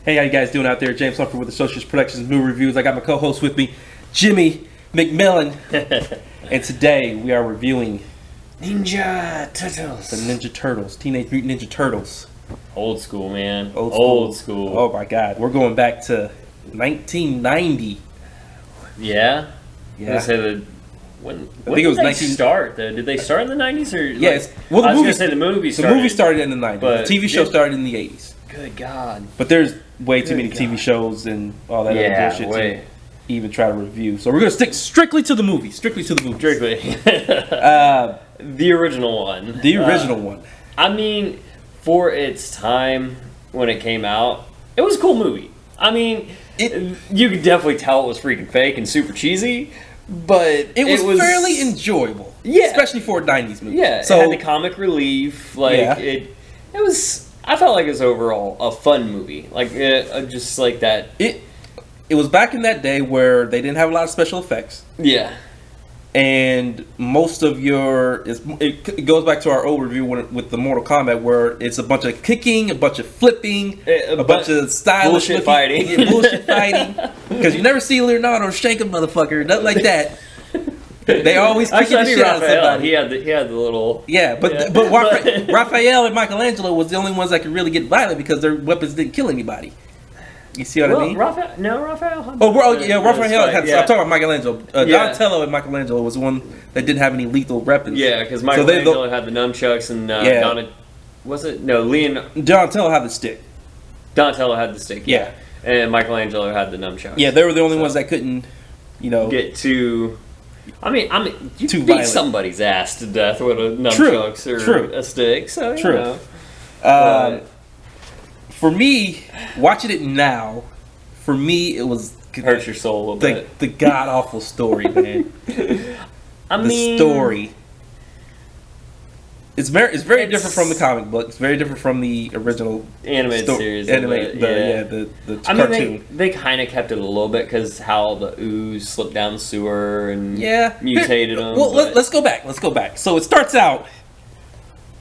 Hey, how you guys doing out there? James Humphrey with Associates Productions New Reviews. I got my co-host with me, Jimmy McMillan. And today we are reviewing Ninja Turtles. the Ninja Turtles, Teenage Mutant Ninja Turtles. Old school, man. Old school. Oh my God, we're going back to 1990. Yeah. Yeah. I was gonna say when think it was did 19 they start? Did they start in the 90s or? Yes. Well, I was gonna say the movie started. The movie started in the 90s. But The TV show started in the 80s. Good God. But there's way too many TV shows and all that other bullshit to even try to review. So we're gonna stick strictly to the movie. Strictly. The original one. The original one. I mean, for its time when it came out, it was a cool movie. I mean, you could definitely tell it was freaking fake and super cheesy, but it was fairly enjoyable. Yeah. Especially for a 90s movie. Yeah, So it had the comic relief. It was. I felt like it was overall a fun movie. Just like that. It was back in that day where they didn't have a lot of special effects. Yeah. And most of it goes back to our old review with the Mortal Kombat, where it's a bunch of kicking, a bunch of flipping, a bunch of stylish bullshit fighting. Bullshit fighting. Because you never see Leonardo shank a motherfucker, nothing like that. They always kicking the shit out of somebody. He had the little. Yeah, but Raphael and Michelangelo was the only ones that could really get violent because their weapons didn't kill anybody. You see what I mean? Raphael. Raphael had. I'm talking about Michelangelo. Donatello and Michelangelo was the one that didn't have any lethal weapons. Yeah, because Michelangelo had the nunchucks and Donatello had the stick. Donatello had the stick. Yeah, and Michelangelo had the nunchucks. Yeah, they were the only ones that couldn't, get too. I mean, you too beat violent. Somebody's ass to death with a nunchucks or a stick. So True. For me, watching it now, it was hurts your soul a little bit. The god awful story, man. The story. It's very different from the comic book. It's very different from the original animated series. The cartoon. I mean, they kind of kept it a little bit because how the ooze slipped down the sewer and mutated them. Well, let's go back. So it starts out.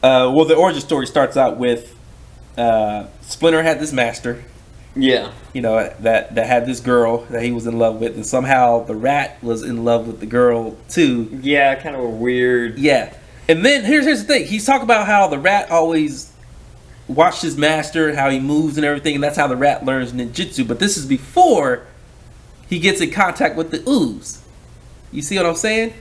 The origin story starts out with Splinter had this master. Yeah. That had this girl that he was in love with, and somehow the rat was in love with the girl too. Yeah, kind of a weird. Yeah. And then here's the thing. He's talking about how the rat always watched his master, how he moves and everything, and that's how the rat learns ninjutsu. But this is before he gets in contact with the ooze. You see what I'm saying?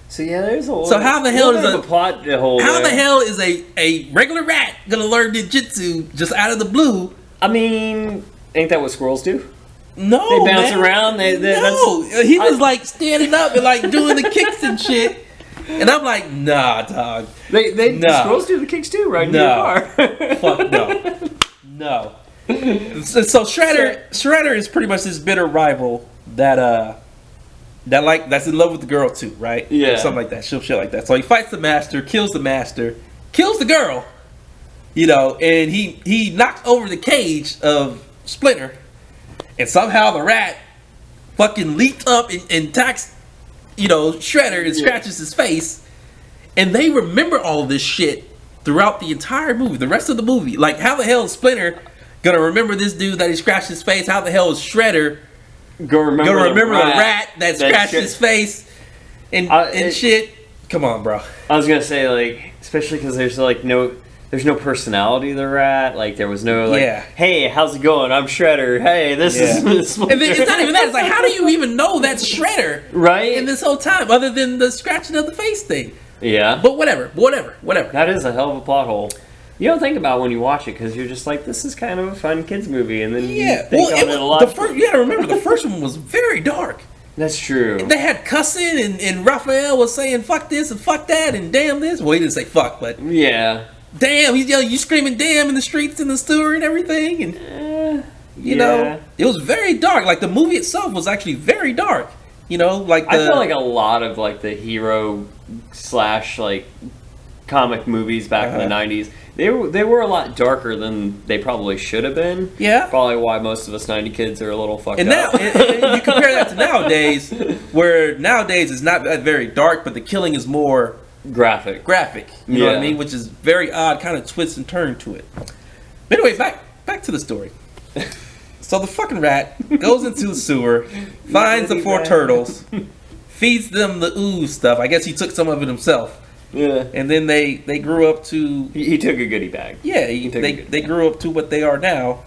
So yeah, there's a little. So how the hell is a plot hole? How the hell is a regular rat gonna learn ninjutsu just out of the blue? I mean, ain't that what squirrels do? No, they bounce around. He was like standing up and like doing the kicks and shit. And I'm like, nah, dog. The squirrels do the kicks too, right? No. In your car. Fuck no. So Shredder is pretty much this bitter rival that's in love with the girl too, right? Yeah. Or something like that. Shit like that. So he fights the master, kills the girl, and he knocks over the cage of Splinter, and somehow the rat fucking leaps up and attacks Shredder and scratches his face, and they remember all this shit throughout the entire movie, the rest of the movie. Like, how the hell is Splinter gonna remember this dude that he scratched his face? How the hell is Shredder gonna remember the rat that scratched his face and shit? Come on, bro. I was gonna say, especially because there's no personality to the rat. There was no hey, how's it going? I'm Shredder. Hey, this is. And then it's not even that. It's like, how do you even know that's Shredder? Right. In this whole time, other than the scratching of the face thing. Yeah. But whatever. That is a hell of a plot hole. You don't think about it when you watch it because you're just like, this is kind of a fun kids movie, and then you think on it a lot. You gotta remember, the first one was very dark. That's true. They had cussing, and Raphael was saying fuck this and fuck that and damn this. Well, he didn't say fuck, but yeah. Damn, he's yelling, you screaming damn in the streets in the sewer and everything, and it was very dark. Like, the movie itself was actually very dark. I feel like a lot of the hero / comic movies back in the 90s, they were a lot darker than they probably should have been. Yeah. Probably why most of us 90 kids are a little fucked up. Now, and you compare that to nowadays, where nowadays it's not that very dark, but the killing is more graphic. You know what I mean? Which is very odd, kind of twist and turn to it. But anyway, back to the story. So the fucking rat goes into the sewer, finds the 4 turtles, feeds them the ooze stuff. I guess he took some of it himself. Yeah. And then they grew up to... He took a goodie bag. Yeah, they grew up to what they are now.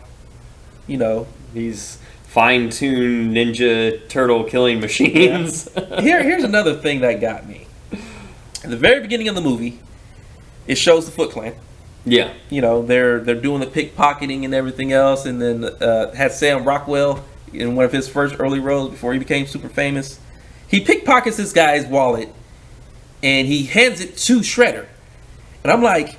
You know. These fine-tuned ninja turtle killing machines. Yeah. Here's another thing that got me. At the very beginning of the movie, it shows the Foot Clan. Yeah. You know, they're doing the pickpocketing and everything else, and then had Sam Rockwell in one of his first early roles before he became super famous. He pickpockets this guy's wallet, and he hands it to Shredder. And I'm like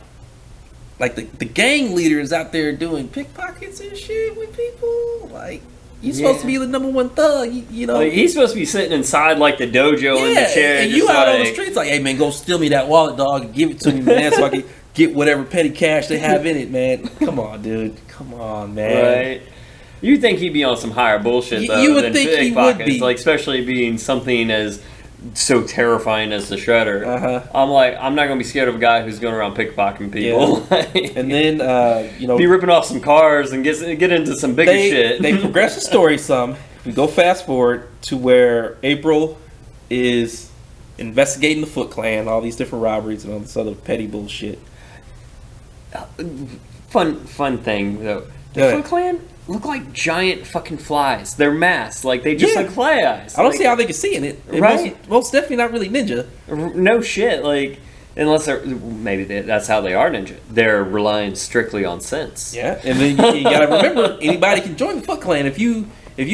the gang leader is out there doing pickpockets and shit with people. Like, you're supposed to be the number one thug, you know. Like, he's supposed to be sitting inside like the dojo in the chair. And you out on the streets like, hey man, go steal me that wallet, dog, and give it to me, man, so I can get whatever petty cash they have in it, man. Come on, dude. Come on, man. Right. You'd think he'd be on some higher bullshit, though. You would think he would be. Like, especially being something as so terrifying as the Shredder. I'm like, I'm not going to be scared of a guy who's going around pickpocketing people. Yeah. And then, you know... be ripping off some cars and get into some bigger shit. They progress the story some. We go fast forward to where April is investigating the Foot Clan, all these different robberies and all this other petty bullshit. Fun thing, though. The Foot Clan look like giant fucking flies. They're masked. Like, they just like fly eyes. I don't see how they can see in it. Right? Most definitely not really ninja. No shit. Like, unless they're... Maybe that's how they are ninja. They're relying strictly on sense. Yeah, and then you gotta remember, anybody can join the Foot Clan. If you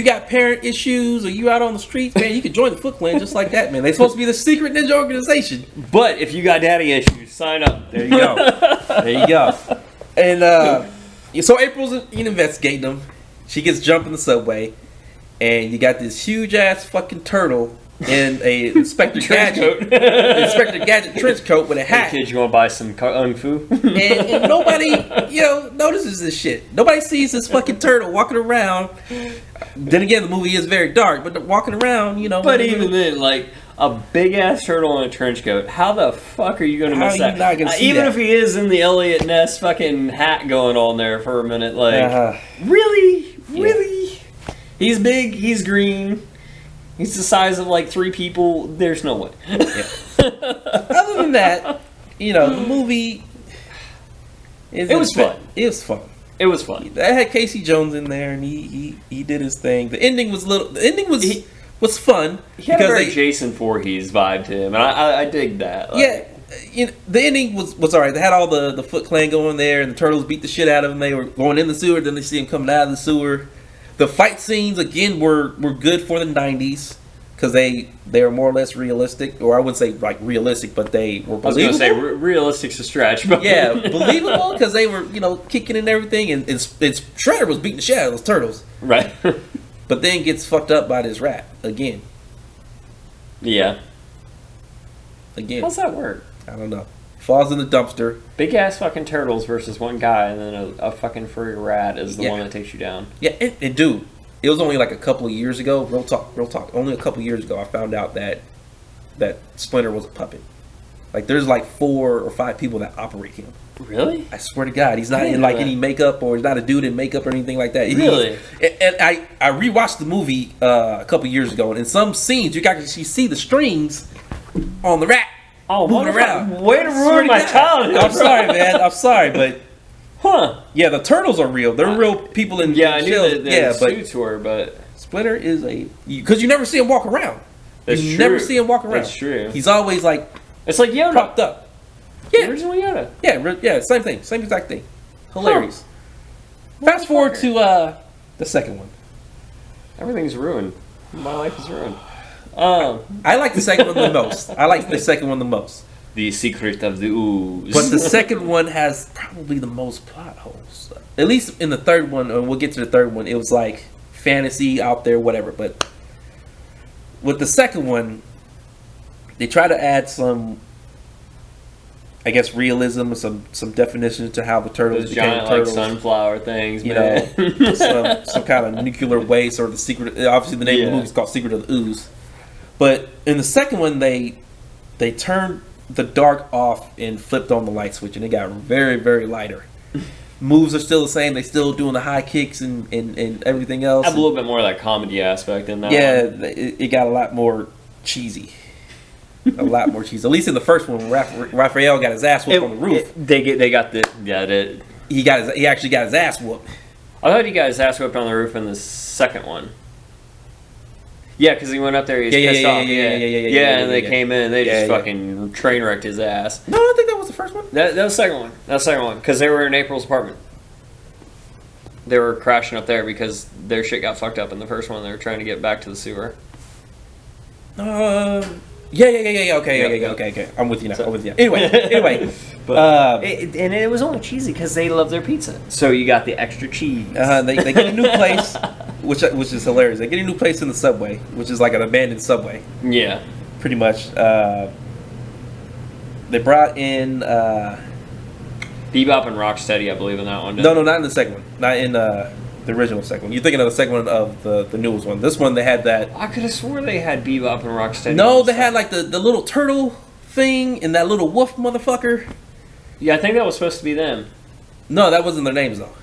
got parent issues or you out on the streets, man, you can join the Foot Clan just like that, man. They're supposed to be the secret ninja organization. But if you got daddy issues, sign up. There you go. There you go. And so April's investigating them. She gets jumped in the subway, and you got this huge ass fucking turtle in a Inspector Gadget trench coat with a hat. Hey, kid, you want to buy some kung fu? and nobody, notices this shit. Nobody sees this fucking turtle walking around. Then again, the movie is very dark, but walking around, But even then, like, a big ass turtle in a trench coat. How the fuck are you going to miss that? Not gonna see even that? if he is in the Elliot Ness fucking hat going on there for a minute, like, really? He's big. He's green. He's the size of like 3 people. There's no way. Other than that, the movie. It was fun. It was fun. It was fun. I had Casey Jones in there, and he did his thing. The ending was was fun. He had a very Jason Voorhees vibe to him, and I dig that. Like, the ending was alright. They had all the Foot Clan going there, and the turtles beat the shit out of them. They were going in the sewer, then they see him coming out of the sewer. The fight scenes again were good for the 90s because they were more or less realistic, or I wouldn't say like realistic, but they were believable. I was going to say realistic's a stretch, but yeah, believable because they were kicking and everything, and Shredder was beating the shit out of those turtles, right? But then gets fucked up by this rat again. Yeah. Again. How's that work? I don't know. Falls in the dumpster. Big ass fucking turtles versus one guy, and then a fucking furry rat is the one that takes you down. Yeah, and dude, it was only like a couple of years ago. Real talk. Only a couple of years ago, I found out that Splinter was a puppet. Like, there's like 4 or 5 people that operate him. Really? I swear to God, he's not in like any makeup, or he's not a dude in makeup or anything like that. Really? And I rewatched the movie a couple years ago, and in some scenes you can actually see the strings on the rat. Oh, moving around. Way to ruin my childhood. I'm sorry, man. I'm sorry, but yeah, the turtles are real. They're real people in I knew shells. that the suits were, but Splinter is because you never see him walk around. That's you true. never see him walk around. That's true. He's always like it's like Yoda propped up. Yeah, the original Yoda. Yeah, same thing, same exact thing. Hilarious. Fast forward to the second one. Everything's ruined. My life is ruined. I like the second one the most. The Secret of the Ooze. But the second one has probably the most plot holes. At least in the third one, and we'll get to the third one, it was like fantasy out there, whatever. But with the second one, they try to add some, I guess, realism, some definition to how the turtles those became giant, turtles. like sunflower things, man. some kind of nuclear waste, or the secret. Obviously, the name of the movie is called Secret of the Ooze. But in the second one, they turned the dark off and flipped on the light switch, and it got very, very lighter. moves are still the same. They still doing the high kicks and everything else. I have a little bit more of that comedy aspect in that. Yeah, it got a lot more cheesy. A lot more cheesy. At least in the first one, when Raphael got his ass whooped on the roof. He actually got his ass whooped. I thought he got his ass whooped on the roof in the second one. Yeah, because he went up there, he was pissed off. Yeah, and they came in and they just fucking train wrecked his ass. No, I don't think that was the first one. That was the second one. That was the second one, because they were in April's apartment. They were crashing up there because their shit got fucked up in the first one. They were trying to get back to the sewer. Okay. I'm with you now. Anyway. But, and it was only cheesy because they love their pizza. So you got the extra cheese. They get a new place, which is hilarious. They get a new place in the subway, which is like an abandoned subway. Yeah. Pretty much. They brought in... Bebop and Rocksteady, I believe, in that one. No, not in the second one. Not in the original second one. You're thinking of the second one of the newest one. This one, they had that... I could have swore they had Bebop and Rocksteady. No, they had like the little turtle thing and that little wolf motherfucker. Yeah, I think that was supposed to be them. No, that wasn't their names though.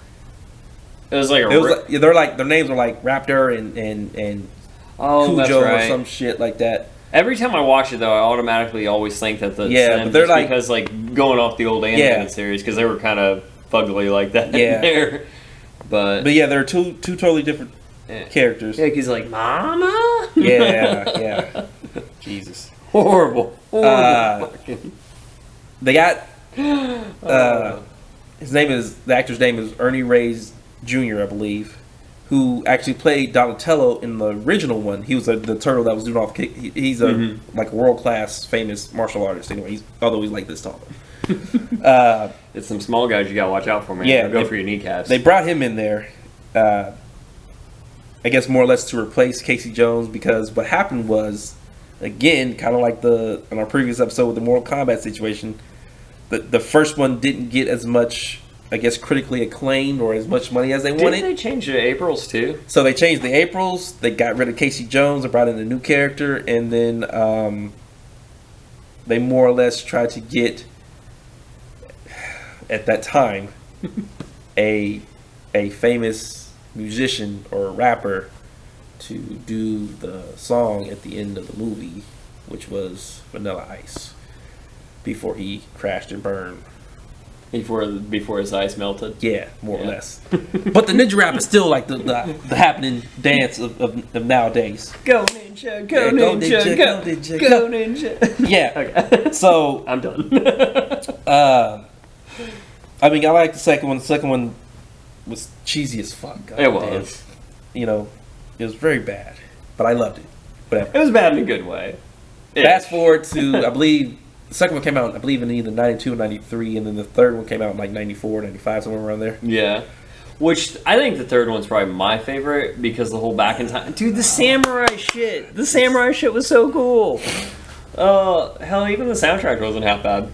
It was like they're like their names were like Raptor and Cujo or some shit like that. Every time I watch it though, I automatically always think that the but they're like because like going off the old animated series because they were kind of fugly like that. Yeah. There. But yeah, they're two totally different characters. Yeah, he's like Mama. Yeah. Jesus. Horrible. They got the actor's name is Ernie Reyes Jr., I believe, who actually played Donatello in the original one. He was the turtle that was doing all the kick. He's a like world class famous martial artist. Anyway, although he's like this tall. It's some small guys you gotta watch out for, man. Yeah, go for your kneecaps. They brought him in there, I guess more or less to replace Casey Jones, because what happened was, again, kind of like in our previous episode with the Mortal Kombat situation, the first one didn't get as much, I guess, critically acclaimed or as much money as they wanted. Didn't they change the Aprils too? So they changed the Aprils. They got rid of Casey Jones and brought in a new character, and then they more or less tried to get, at that time, a famous musician or rapper to do the song at the end of the movie, which was Vanilla Ice, before he crashed and burned. Before his ice melted? Yeah, more or less. But the ninja rap is still like the happening dance of nowadays. Go ninja, go ninja, go ninja, go ninja. Yeah. Okay. So I'm done. I mean, I like the second one. The second one was cheesy as fuck. It was. You know, it was very bad, but I loved it. Whatever. It was bad in a good way. Fast forward to, I believe, the second one came out, I believe, in either 92 or 93, and then the third one came out in like 94, 95, somewhere around there. Yeah. Which, I think the third one's probably my favorite, because the whole back in time... Dude, the samurai shit! The samurai shit was so cool! Hell, even the soundtrack wasn't half bad.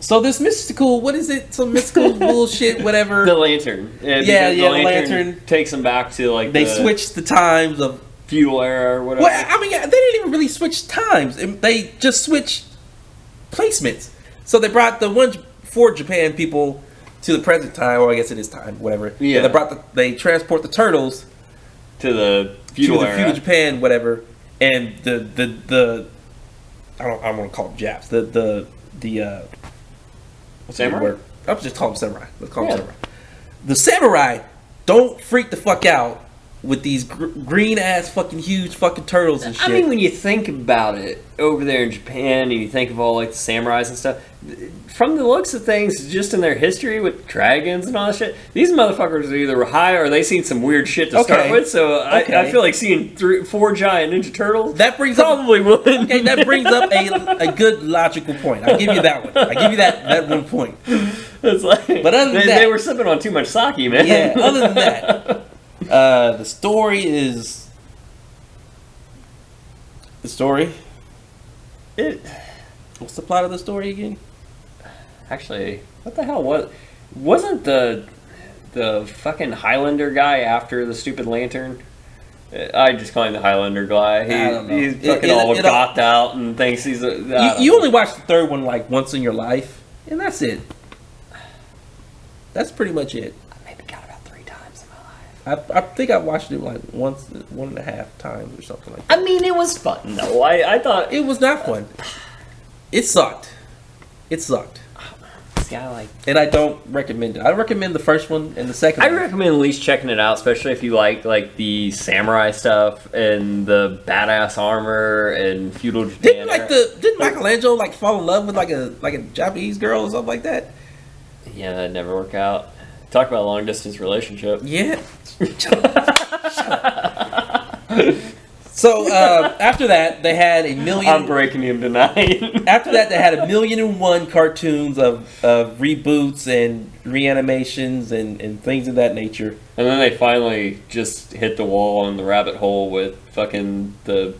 So this mystical, what is it? Some mystical bullshit, whatever. The lantern. The lantern takes them back to like they switched the times of feudal era or whatever. Well, I mean, they didn't even really switch times. They just switched placements. So they brought the one for Japan people to the present time, or I guess it is time, whatever. Yeah. They transport the turtles to the feudal era. Feudal Japan, whatever, and the I don't want to call them Japs. The what's samurai? The word? I'll just call them samurai. Let's call them samurai. The samurai don't freak the fuck out with these green ass fucking huge fucking turtles and shit. I mean, when you think about it, over there in Japan, and you think of all like the samurais and stuff, from the looks of things, just in their history with dragons and all that shit, these motherfuckers are either high or they seen some weird shit to start with. So I feel like seeing 4 giant Ninja Turtles that brings probably would. Okay, that brings up a good logical point. I'll give you that one. I'll give you that one point. It's like, but other than that, they were sipping on too much sake, man. Yeah. Other than that. The story is... The story? What's the plot of the story again? Actually, what the hell wasn't the fucking Highlander guy after the stupid lantern? I just call him the Highlander guy. He's fucking all goth out and thinks he's a... You only watch the third one like once in your life, and that's it. That's pretty much it. I maybe got about 3 times in my life. I think I watched it like once, 1.5 times or something like that. I mean, it was fun though. I thought It was not fun. It sucked. It sucked. See, I like. And I don't recommend it. I recommend the first one and the second I one. recommend at least checking it out, especially if you like the samurai stuff and the badass armor and feudal Japan. Didn't Michelangelo like fall in love with like a Japanese girl or something like that? Yeah, that never worked out. Talk about a long distance relationship. Yeah. So after that, they had a million. I'm breaking him tonight. After that, they had 1,000,001 cartoons of reboots and reanimations and things of that nature. And then they finally just hit the wall in the rabbit hole with fucking the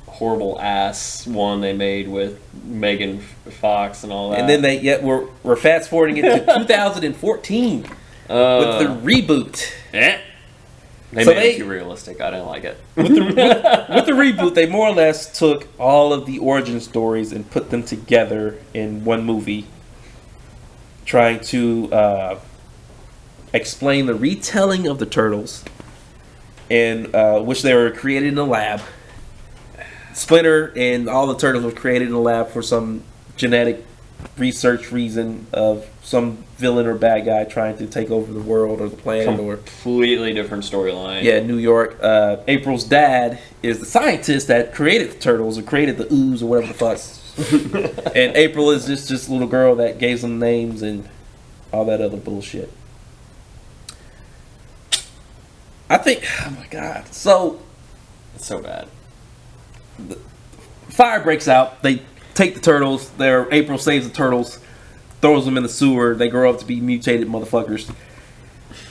horrible ass one they made with Megan Fox and all that. And then we're fast forwarding it to 2014 with the reboot. They made it too realistic. I didn't like it. With the reboot, they more or less took all of the origin stories and put them together in one movie, trying to explain the retelling of the Turtles, and which they were created in a lab. Splinter and all the Turtles were created in a lab for some genetic research reason of some villain or bad guy trying to take over the world or the planet. Completely different storyline. Yeah, New York. April's dad is the scientist that created the Turtles or created the ooze or whatever the fuck. And April is just a little girl that gave them names and all that other bullshit. I think, oh my god. So, it's so bad. Fire breaks out. They take the Turtles. April saves the Turtles, throws them in the sewer. They grow up to be mutated motherfuckers.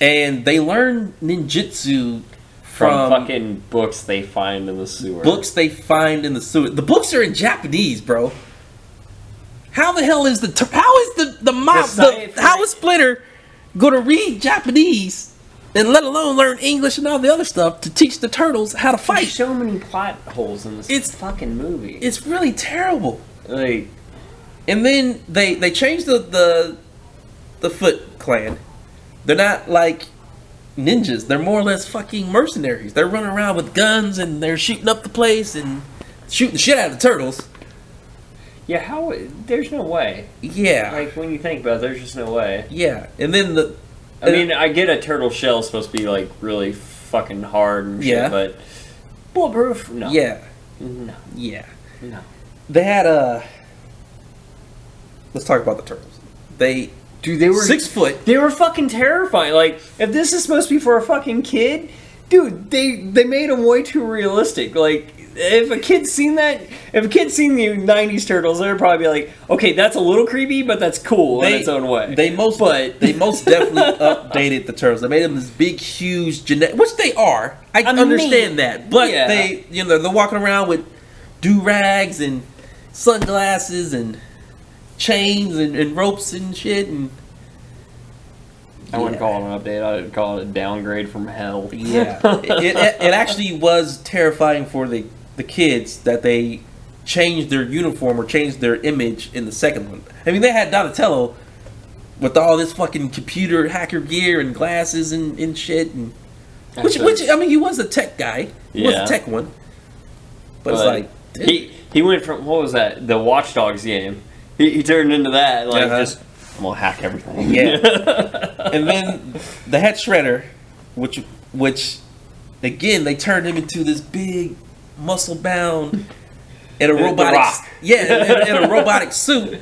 And they learn ninjutsu from fucking books they find in the sewer. The books are in Japanese, bro. How the hell is how is Splinter going to read Japanese and let alone learn English and all the other stuff to teach the Turtles how to fight? There's so many plot holes in this fucking movie. It's really terrible. Like, and then they changed the Foot Clan. They're not like ninjas. They're more or less fucking mercenaries. They're running around with guns and they're shooting up the place and shooting the shit out of the Turtles. Yeah, there's no way. Yeah. Like, when you think about it, there's just no way. Yeah. And then I mean, I get a turtle shell is supposed to be, like, really fucking hard and shit, but bulletproof? No. Yeah. No. Yeah. No. They had let's talk about the Turtles. They were 6 foot. They were fucking terrifying. Like, if this is supposed to be for a fucking kid, dude, they made them way too realistic. Like, if a kid's seen the 90s Turtles, they'd probably be like, okay, that's a little creepy, but that's cool in its own way. They most definitely updated the Turtles. They made them this big, huge genetic, which they are. I understand that, but they're walking around with do-rags and sunglasses and chains and ropes and shit. And I wouldn't call it an update. I would call it a downgrade from hell. Yeah, it actually was terrifying for the kids that they changed their uniform or changed their image in the second one. I mean, they had Donatello with all this fucking computer hacker gear and glasses and shit, and which I mean, he was a tech guy. He was a tech one, but it's like he went from, what was that? The Watch Dogs game. He turned into that, like just, I'm gonna hack everything. Yeah. And then they had Shredder, which again they turned him into this big muscle bound in a robotic in a robotic suit.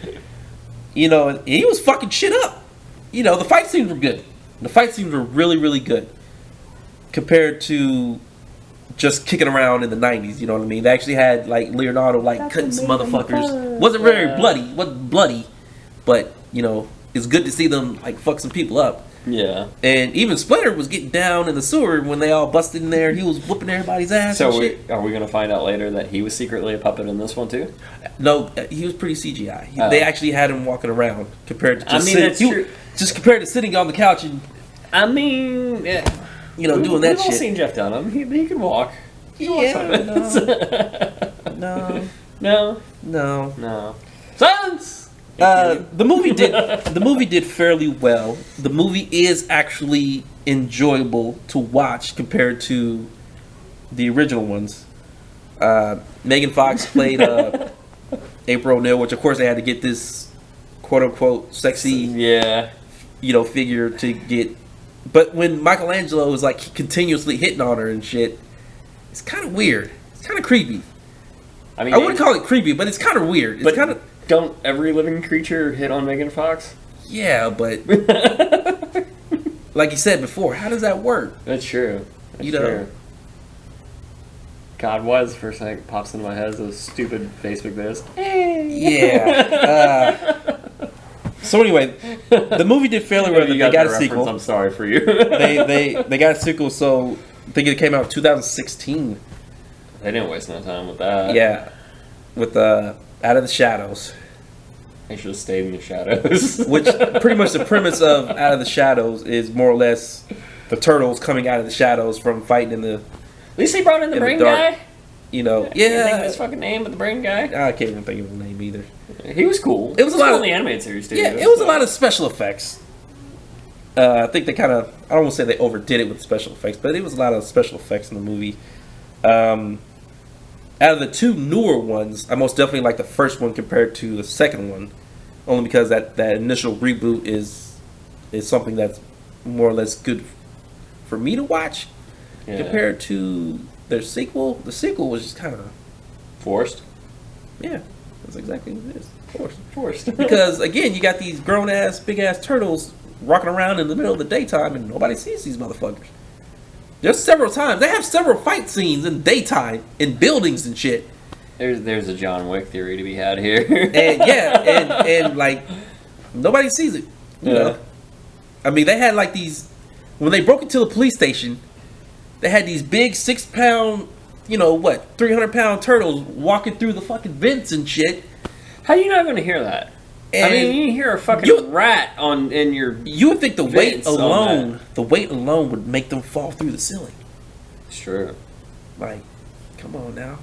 You know, and he was fucking shit up. You know, the fight scenes were good. The fight scenes were really, really good compared to just kicking around in the 90s, you know what I mean? They actually had like Leonardo cutting some motherfuckers. Wasn't very bloody, but you know, it's good to see them like fuck some people up. Yeah. And even Splinter was getting down in the sewer when they all busted in there. He was whooping everybody's ass. So are we going to find out later that he was secretly a puppet in this one too? No, he was pretty CGI. They actually had him walking around compared to just that's true. Just compared to sitting on the couch and doing that shit. We've all seen Jeff Dunham. He can walk. No. No. No. Silence! The movie did fairly well. The movie is actually enjoyable to watch compared to the original ones. Megan Fox played April O'Neil, which of course they had to get this quote unquote sexy figure to get. But when Michelangelo is like continuously hitting on her and shit, it's kind of weird. It's kind of creepy. I mean, I wouldn't call it creepy, but it's kind of weird. It's kind of. Don't every living creature hit on Megan Fox? Yeah, but like you said before, how does that work? That's true. That's true. God, why is the first thing that pops into my head is those stupid Facebook videos? Yeah. So anyway, the movie did fairly well. They got a sequel. I'm sorry for you. they got a sequel, so I think it came out in 2016. They didn't waste no time with that. Yeah, with Out of the Shadows. They should have stayed in the shadows. Which pretty much the premise of Out of the Shadows is more or less the turtles coming out of the shadows from fighting in the. At least they brought in the brain guy. You know, I can't think of his fucking name, but the brain guy. I can't even think of his name either. He was cool. It was a lot of the animated series too. Yeah, it was a lot of special effects. I think they kind of. I don't want to say they overdid it with special effects, but it was a lot of special effects in the movie. Out of the two newer ones, I most definitely like the first one compared to the second one, only because that initial reboot is something that's more or less good for me to watch compared to their sequel. The sequel was just kind of forced. Yeah, that's exactly what it is. Forced. Because again, you got these grown ass, big ass turtles rocking around in the middle of the daytime, and nobody sees these motherfuckers. There's several times they have several fight scenes in daytime in buildings and shit. There's a John Wick theory to be had here. and like nobody sees it. You know? I mean, they had like these when they broke into the police station. They had these big 6-pound, 300-pound turtles walking through the fucking vents and shit. How are you not going to hear that? And I mean, you hear a fucking rat in your. You would think the weight alone would make them fall through the ceiling. It's true. Like, come on now.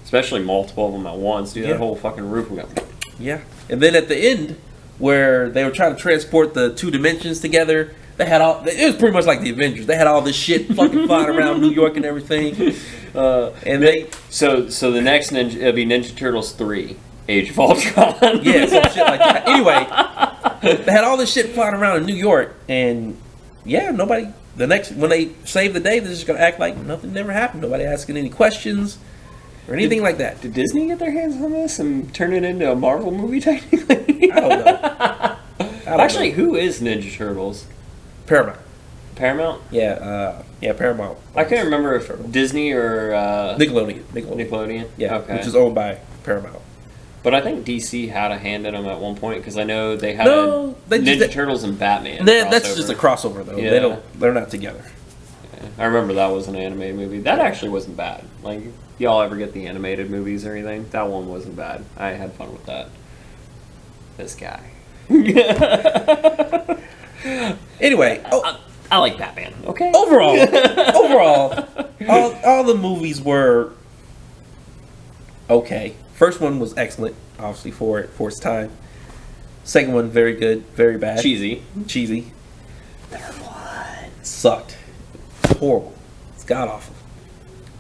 Especially multiple of them at once, dude. Yeah. That whole fucking roof would go. Yeah, and then at the end, where they were trying to transport the two dimensions together, they had all. It was pretty much like the Avengers. They had all this shit fucking flying around New York and everything. So the next it'll be Ninja Turtles 3. Age of Ultron. Yeah, some shit like that. Anyway, they had all this shit flying around in New York, and nobody. When they save the day, they're just gonna act like nothing never happened. Nobody asking any questions or anything like that. Did Disney get their hands on this and turn it into a Marvel movie technically? I don't know. Actually, who is Ninja Turtles? Paramount. Paramount? Yeah, Paramount. I can't remember if Disney or Nickelodeon. Yeah, okay. Which is owned by Paramount. But I think DC had a hand in them at one point because I know they had Ninja Turtles and Batman. That's just a crossover though. Yeah. They're not together. Yeah. I remember that was an animated movie. That actually wasn't bad. Like, y'all ever get the animated movies or anything? That one wasn't bad. I had fun with that. This guy. Anyway, I like Batman. Okay. Overall, all the movies were okay. First one was excellent, obviously for its time. Second one, very good, very bad. Cheesy. Third one sucked. Horrible. It's god awful.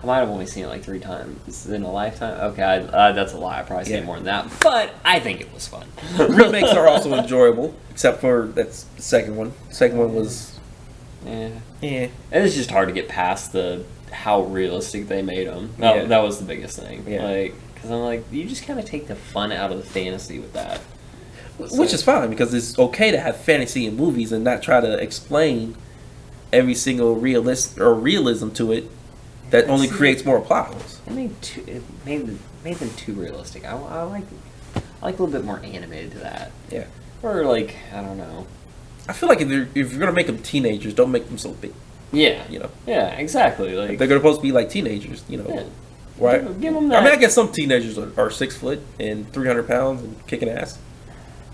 I might have only seen it like 3 times in a lifetime. Okay, that's a lie. I probably seen it more than that. But I think it was fun. Remakes are also enjoyable, except for that's the second one. The second one was... Yeah. It's just hard to get past how realistic they made them. That was the biggest thing. Yeah. Because I'm like, you just kind of take the fun out of the fantasy with that. Which is fine, because it's okay to have fantasy in movies and not try to explain every single realism to it that only creates more plot holes. It made them too realistic. I like a little bit more animated to that. Yeah. Or I don't know. I feel like if you're going to make them teenagers, don't make them so big. Yeah. Yeah, exactly. They're supposed to be like teenagers, Yeah. Right. Give them that. I mean, I guess some teenagers are 6 foot and 300 pounds and kicking ass.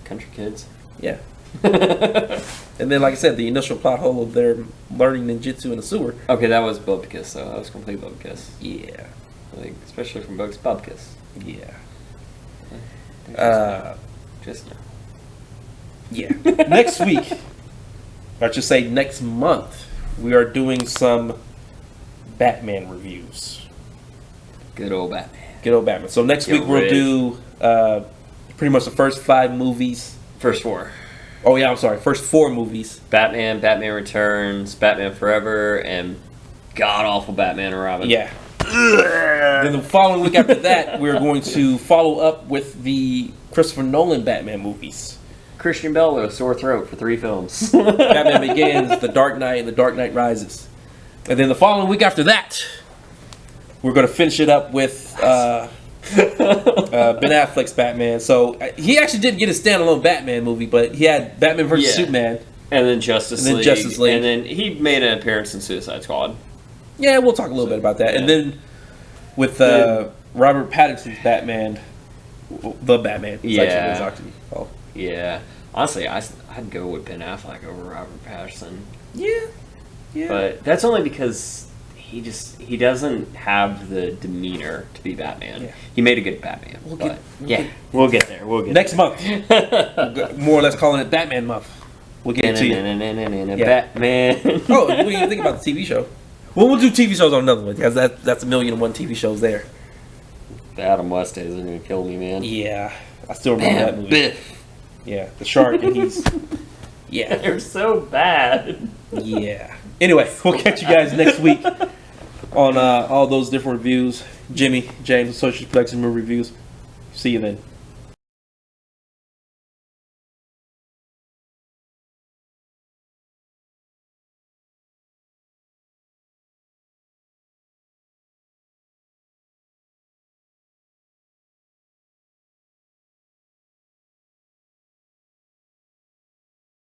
Country kids. Yeah. And then, like I said, the initial plot hole of their learning ninjutsu in the sewer. Okay, that was Bubkiss, though. That was complete Bubkiss. Yeah. Especially from Bubkiss. Yeah. Just now. Yeah. Next week, or I should say next month, we are doing some Batman reviews. Good old Batman. Good old Batman. So next week we'll do pretty much the first 5 movies. First 4. Oh yeah, I'm sorry. First 4 movies. Batman, Batman Returns, Batman Forever, and god-awful Batman and Robin. Yeah. Then the following week after that, we're going to follow up with the Christopher Nolan Batman movies. Christian Bale with a sore throat for 3 films. Batman Begins, The Dark Knight, and The Dark Knight Rises. And then the following week after that, we're going to finish it up with Ben Affleck's Batman. So he actually did get a standalone Batman movie, but he had Batman vs. Superman. And then Justice League. And then he made an appearance in Suicide Squad. Yeah, we'll talk a little bit about that. Yeah. And then with Robert Pattinson's Batman, the Batman. Yeah. Yeah. Honestly, I'd go with Ben Affleck over Robert Pattinson. Yeah. Yeah. But that's only because he doesn't have the demeanor to be Batman. Yeah. He made a good Batman. We'll get there. Next month. More or less calling it Batman month. We'll get into you. Batman. Oh, what do you think about the TV show? Well, we'll do TV shows on another one because that's 1,000,001 TV shows there. The Adam West days are gonna kill me, man. Yeah, I still remember that movie. Biff. Yeah, the shark and he's. Yeah, they're so bad. Yeah. Anyway, we'll catch you guys next week on all those different reviews. Jimmy, James, Associates Production Movie Reviews. See you then.